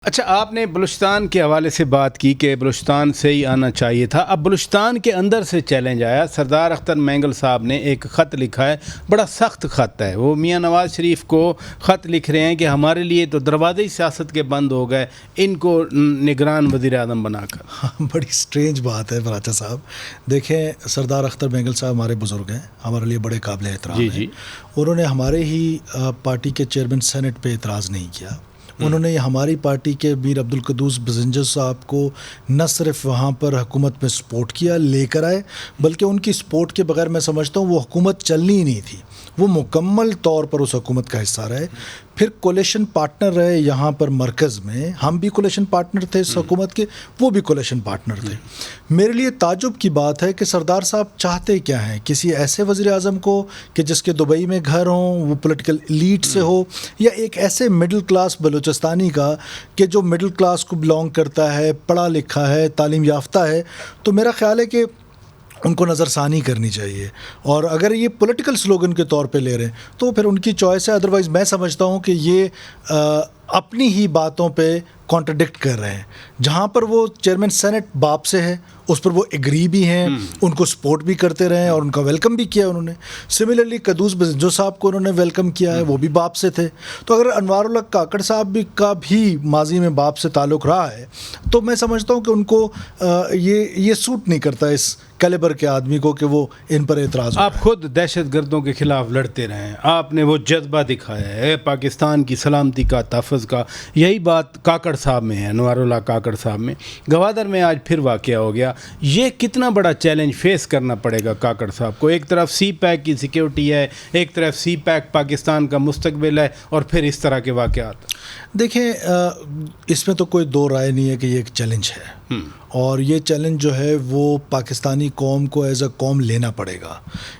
اچھا، آپ نے بلوچستان کے حوالے سے بات کی کہ بلوچستان سے ہی آنا چاہیے تھا. اب بلوچستان کے اندر سے چیلنج آیا. سردار اختر مینگل صاحب نے ایک خط لکھا ہے، بڑا سخت خط ہے. وہ میاں نواز شریف کو خط لکھ رہے ہیں کہ ہمارے لیے تو دروازے سیاست کے بند ہو گئے، ان کو نگران وزیر اعظم بنا کر. بڑی سٹرینج بات ہے براچہ صاحب. دیکھیں، سردار اختر مینگل صاحب ہمارے بزرگ ہیں، ہمارے لیے بڑے قابل احترام ہیں. انہوں نے ہمارے ہی پارٹی کے چیئرمین سینٹ پہ اعتراض نہیں کیا. انہوں نے ہماری پارٹی کے میر عبدالقدوس بزنجر صاحب کو نہ صرف وہاں پر حکومت میں سپورٹ کیا، لے کر آئے، بلکہ ان کی سپورٹ کے بغیر میں سمجھتا ہوں وہ حکومت چلنی ہی نہیں تھی. وہ مکمل طور پر اس حکومت کا حصہ رہے. پھر کولیشن پارٹنر رہے یہاں پر مرکز میں. ہم بھی کولیشن پارٹنر تھے اس حکومت کے، وہ بھی کولیشن پارٹنر تھے. میرے لیے تعجب کی بات ہے کہ سردار صاحب چاہتے کیا ہیں. کسی ایسے وزیر اعظم کو کہ جس کے دبئی میں گھر ہوں، وہ پولیٹیکل ایلیٹ سے ہو، یا ایک ایسے مڈل کلاس بلوچستانی کا کہ جو مڈل کلاس کو بلانگ کرتا ہے، پڑھا لکھا ہے، تعلیم یافتہ ہے. تو میرا خیال ہے کہ ان کو نظر ثانی کرنی چاہیے. اور اگر یہ پولیٹیکل سلوگن کے طور پہ لے رہے ہیں تو پھر ان کی چوائس ہے. ادروائز میں سمجھتا ہوں کہ یہ اپنی ہی باتوں پہ کانٹرڈکٹ کر رہے ہیں. جہاں پر وہ چیئرمین سینٹ باپ سے ہے، اس پر وہ ایگری بھی ہیں، ان کو سپورٹ بھی کرتے رہے ہیں اور ان کا ویلکم بھی کیا انہوں نے. سملرلی قدوس بزنجر صاحب کو انہوں نے ویلکم کیا ہے، وہ بھی باپ سے تھے. تو اگر انوار اللہ کاکڑ صاحب کا بھی ماضی میں باپ سے تعلق رہا ہے تو میں سمجھتا ہوں کہ ان کو یہ سوٹ نہیں کرتا اس کیلیبر کے آدمی کو کہ وہ ان پر اعتراض. آپ خود دہشت گردوں کے خلاف لڑتے رہے ہیں، آپ نے وہ جذبہ دکھایا ہے پاکستان کی سلامتی کا، تحفظ کا. یہی بات کاکڑ صاحب میں ہے، انوار اللہ کاکڑ صاحب میں. گوادر میں آج پھر واقعہ ہو گیا. یہ کتنا بڑا چیلنج فیس کرنا پڑے گا کاکڑ صاحب کو؟ ایک طرف سی پیک کی سیکیورٹی ہے، ایک طرف سی پیک پاکستان کا مستقبل ہے، اور پھر اس طرح کے واقعات. دیکھیں، اس میں تو کوئی دو رائے نہیں ہے کہ یہ ایک چیلنج ہے، اور یہ چیلنج جو ہے وہ پاکستانی قوم کو ایز اے قوم لینا پڑے گا.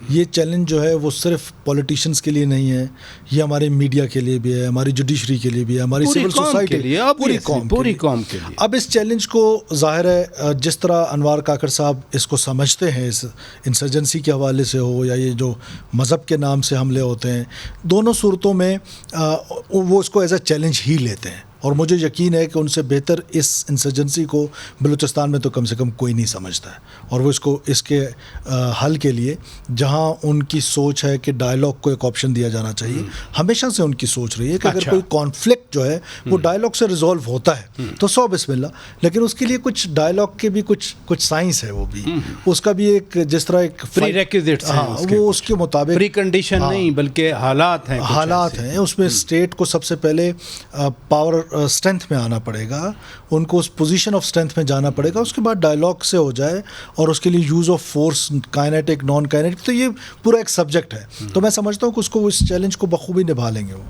یہ چیلنج جو ہے وہ صرف پولیٹیشینز کے لیے نہیں ہے، یہ ہمارے میڈیا کے لیے بھی ہے، ہماری جوڈیشری کے لیے بھی ہے، ہماری سول سوسائٹی کے لیے، پوری قوم کے لیے. اب اس چیلنج کو ظاہر ہے جس طرح انوار کاکڑ صاحب اس کو سمجھتے ہیں، اس انسرجنسی کے حوالے سے ہو یا یہ جو مذہب کے نام سے حملے ہوتے ہیں، دونوں صورتوں میں وہ اس کو ایز اے چیلنج ہی لیتے ہیں. اور مجھے یقین ہے کہ ان سے بہتر اس انسرجنسی کو بلوچستان میں تو کم سے کم کوئی نہیں سمجھتا ہے. اور وہ اس کے حل کے لیے جہاں ان کی سوچ ہے کہ ڈائلاگ کو ایک آپشن دیا جانا چاہیے، ہمیشہ سے ان کی سوچ رہی ہے کہ اگر کوئی کانفلکٹ جو ہے وہ ڈائلاگ سے ریزالو ہوتا ہے تو سو بسم اللہ. لیکن اس کے لیے کچھ ڈائلاگ کے بھی کچھ سائنس ہے، وہ بھی اس کا بھی ایک جس طرح ایک پری ریکوزٹس ہیں، وہ اس کے مطابق پری کنڈیشن نہیں بلکہ حالات ہیں. اس میں اسٹیٹ کو سب سے پہلے پاور اسٹرینتھ میں آنا پڑے گا، ان کو اس پوزیشن آف اسٹرینتھ میں جانا پڑے گا. اس کے بعد ڈائلاگ سے ہو جائے اور اس کے لیے use of force, kinetic, naan kinetic, تو یہ پورا ایک سبجیکٹ ہے. تو میں سمجھتا ہوں کہ اس چیلنج کو بخوبی نبھا لیں گے وہ.